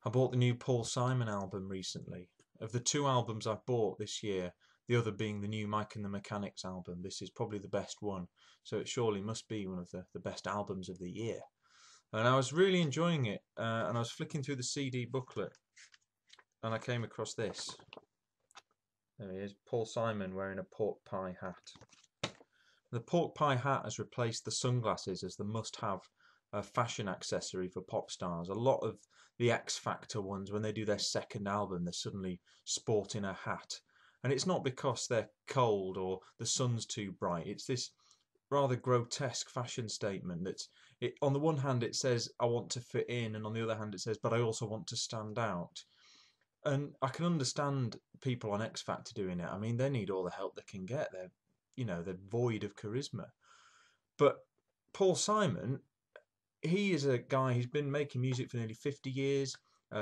I bought the new Paul Simon album recently. Of the two albums I've bought this year, the other being the new Mike and the Mechanics album, this is probably the best one. So it surely must be one of the best albums of the year. And I was really enjoying it. And I was flicking through the CD booklet and I came across this. There he is, Paul Simon wearing a pork pie hat. The pork pie hat has replaced the sunglasses as the must-have fashion accessory for pop stars. A lot of the X Factor ones, when they do their second album, they're suddenly sporting a hat. And it's not because they're cold or the sun's too bright. It's this rather grotesque fashion statement that's on the one hand it says I want to fit in, and on the other hand it says but I also want to stand out. And I can understand people on X Factor doing it. I mean, they need all the help they can get. They're void of charisma. But Paul Simon, he is a guy who's been making music for nearly 50 years.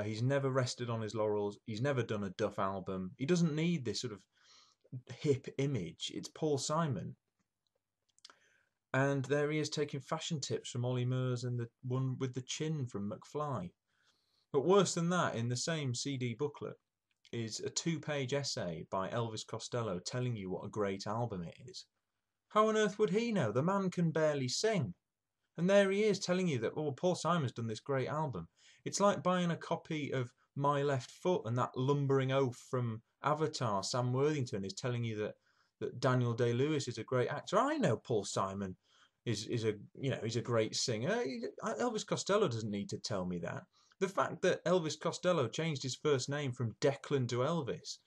He's never rested on his laurels. He's never done a Duff album. He doesn't need this sort of hip image. It's Paul Simon. And there he is taking fashion tips from Ollie Murs and the one with the chin from McFly. But worse than that, in the same CD booklet, is a two-page essay by Elvis Costello telling you what a great album it is. How on earth would he know? The man can barely sing. And there he is telling you that, oh, Paul Simon's done this great album. It's like buying a copy of My Left Foot and that lumbering oaf from Avatar, Sam Worthington, is telling you that Daniel Day-Lewis is a great actor. I know Paul Simon is he's a great singer. Elvis Costello doesn't need to tell me that. The fact that Elvis Costello changed his first name from Declan to Elvis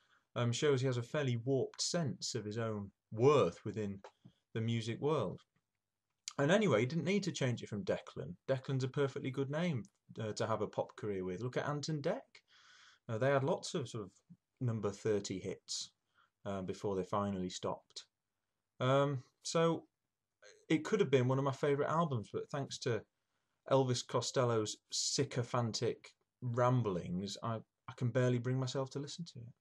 shows he has a fairly warped sense of his own worth within the music world. And anyway, he didn't need to change it from Declan. Declan's a perfectly good name to have a pop career with. Look at Ant and Dec. They had lots of sort of number 30 hits before they finally stopped. So it could have been one of my favourite albums, but thanks to Elvis Costello's sycophantic ramblings, I can barely bring myself to listen to it.